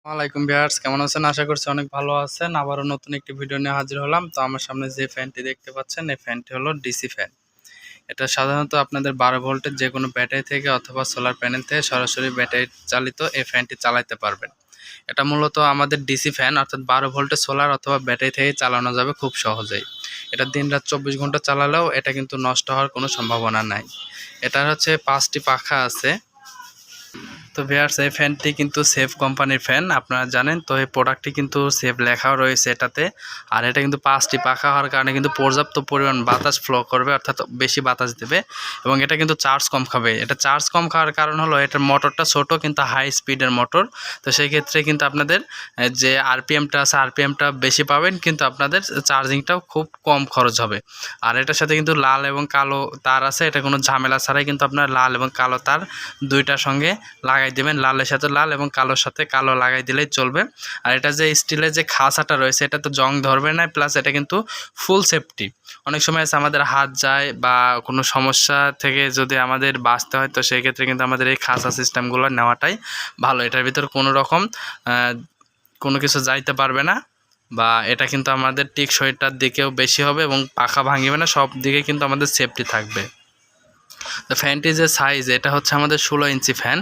ওয়ালাইকুম ভিউয়ার্স, কেমন আছেন? আশা করছি অনেক ভালো আছেন। আবারও নতুন একটি ভিডিও নিয়ে হাজির হলাম। তো আমার সামনে যে ফ্যানটি দেখতে পাচ্ছেন, এই ফ্যানটি হলো ডিসি ফ্যান। এটা সাধারণত আপনাদের 12 ভোল্টের যে কোনো ব্যাটারি থেকে অথবা সোলার প্যানেল থেকে সরাসরি ব্যাটারি চালিত এই ফ্যানটি চালাতে পারবেন। এটা মূলত আমাদের ডিসি ফ্যান, অর্থাৎ 12 ভোল্টের সোলার অথবা ব্যাটারি থেকে চালানো যাবে খুব সহজেই। এটা দিনরাত 24 ঘন্টা চালালেও এটা কিন্তু নষ্ট হওয়ার কোনো সম্ভাবনা নাই। এটার হচ্ছে 5টি পাখা আছে। তো ভিউয়ার্স, এই ফ্যানটি কিন্তু সেফ কোম্পানির ফ্যান, আপনারা জানেন। তো এই প্রোডাক্টটি কিন্তু সেফ লেখাও রয়েছে এটাতে। আর এটা কিন্তু 5টি পাখা হওয়ার কারণে কিন্তু পর্যাপ্ত পরিমাণ বাতাস ফ্লো করবে, অর্থাৎ বেশি বাতাস দেবে। এবং এটা কিন্তু চার্জ কম খাবে। এটা চার্জ কম খাওয়ার কারণ হলো এটার মোটরটা ছোট কিন্তু হাই স্পিডের মোটর। তো সেই ক্ষেত্রে কিন্তু আপনাদের যে আরপিএমটা আছে আরপিএমটা বেশি পাবেন, কিন্তু আপনাদের চার্জিংটাও খুব কম খরচ হবে। আর এটার সাথে কিন্তু লাল এবং কালো তার আছে। এটা কোনো ঝামেলা ছাড়াই কিন্তু আপনার লাল এবং কালো তার দুইটার সঙ্গে লাগাই দেবেন। লালের সাথে লাল এবং কালোর সাথে কালো লাগাই দিলেই চলবে। আর এটা যে স্টিলের যে খাঁচাটা রয়েছে, এটা তো জং ধরবে না, প্লাস এটা কিন্তু ফুল সেফটি। অনেক সময় আছে আমাদের হাত যায় বা কোনো সমস্যা থেকে যদি আমাদের বাঁচতে হয়, তো সেই ক্ষেত্রে কিন্তু আমাদের এই খাঁচা সিস্টেমগুলো নেওয়াটাই ভালো। এটার ভিতর কোনো রকম কোনো কিছু যাইতে পারবে না, বা এটা কিন্তু আমাদের টেকসইটার দিকেও বেশি হবে এবং পাখা ভাঙিবে না, সব দিকে কিন্তু আমাদের সেফটি থাকবে। তো ফ্যানটি যে সাইজ, এটা হচ্ছে আমাদের 16 ইঞ্চি ফ্যান,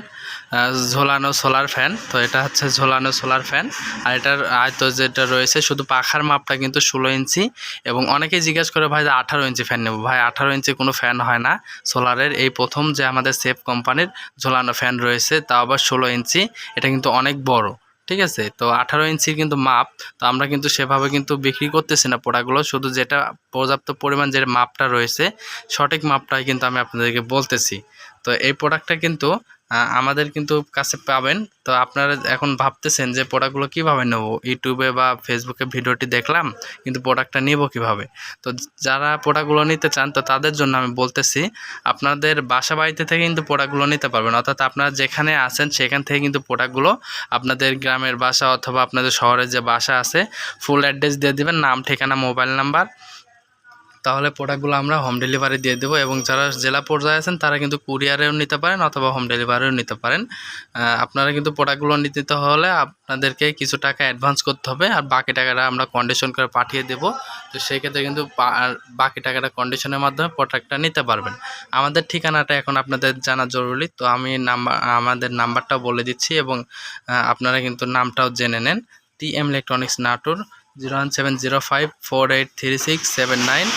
ঝোলানো সোলার ফ্যান। তো এটা হচ্ছে ঝোলানো সোলার ফ্যান। আর এটার আয়তন যেটা রয়েছে, শুধু পাখার মাপটা কিন্তু 16 ইঞ্চি। এবং অনেকেই জিজ্ঞাসা করে, ভাই 18 ইঞ্চি ফ্যান নেব। ভাই 18 ইঞ্চি কোনো ফ্যান হয় না সোলারের। এই প্রথম যে আমাদের সেফ কোম্পানির ঝোলানো ফ্যান রয়েছে, তা আবার 16 ইঞ্চি। এটা কিন্তু অনেক বড়, ঠিক আছে। তো 18 ইঞ্চির কিন্তু মাপ। তো আমরা কিন্তু সেভাবে কিন্তু বিক্রি করতেছি না প্রোডাক্টগুলো, শুধু যেটা পর্যাপ্ত পরিমাণ যে মাপটা রয়েছে, সঠিক মাপটাই কিন্তু আমি আপনাদেরকে বলতেছি। তো এই প্রোডাক্টটা কিন্তু আমাদের কিন্তু কাছে পাবেন। তো আপনারা এখন ভাবতেছেন যে প্রোডাক্টগুলো কীভাবে নেব, ইউটিউবে বা ফেসবুকে ভিডিওটি দেখলাম কিন্তু প্রোডাক্টটা নেব কীভাবে। তো যারা প্রোডাক্টগুলো নিতে চান, তো তাদের জন্য আমি বলতেছি, আপনাদের বাসা বাড়িতে থেকে কিন্তু প্রোডাক্টগুলো নিতে পারবেন। অর্থাৎ আপনারা যেখানে আছেন সেখান থেকে কিন্তু প্রোডাক্টগুলো আপনাদের গ্রামের বাসা অথবা আপনাদের শহরের যে বাসা আছে, ফুল অ্যাড্রেস দিয়ে দেবেন, নাম, ঠিকানা, মোবাইল নাম্বার। তাহলে প্রোডাক্টগুলো আমরা হোম ডেলিভারি দিয়ে দেবো। এবং যারা জেলা পর্যায়ে আছেন তারা কিন্তু কুরিয়ারেও নিতে পারেন অথবা হোম ডেলিভারিও নিতে পারেন। আপনারা কিন্তু প্রোডাক্টগুলো নিতে হলে আপনাদেরকে কিছু টাকা অ্যাডভান্স করতে হবে, আর বাকি টাকাটা আমরা কন্ডিশন করে পাঠিয়ে দেব। তো সেই ক্ষেত্রে কিন্তু বাকি টাকাটা কন্ডিশনের মাধ্যমে প্রোডাক্টটা নিতে পারবেন। আমাদের ঠিকানাটা এখন আপনাদের জানা জরুরি। তো আমি আমাদের নাম্বারটাও বলে দিচ্ছি, এবং আপনারা কিন্তু নামটাও জেনে নেন। TM electronics, Natore, 01705483679।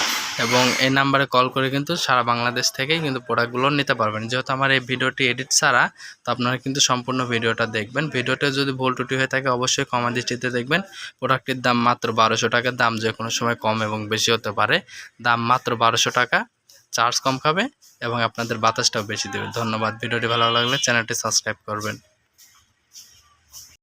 এবং এই নাম্বারে কল করে কিন্তু সারা বাংলাদেশ থেকেই কিন্তু প্রোডাক্টগুলো নিতে পারবেন। যেহেতু আমার এই ভিডিওটি এডিট ছাড়া, তো আপনারা কিন্তু সম্পূর্ণ ভিডিওটা দেখবেন। ভিডিওটা যদি ভুল ত্রুটি হয়ে থাকে অবশ্যই ক্ষমা দৃষ্টিতে দেখবেন। প্রোডাক্টটির দাম মাত্র 1200 টাকা। দাম যে কোনো সময় কম এবং বেশি হতে পারে। দাম মাত্র 1200 টাকা। চার্জ কম খাবে এবং আপনাদের বাতাসটাও বেশি দেবে। ধন্যবাদ। ভিডিওটি ভালো লাগলে চ্যানেলটি সাবস্ক্রাইব করবেন।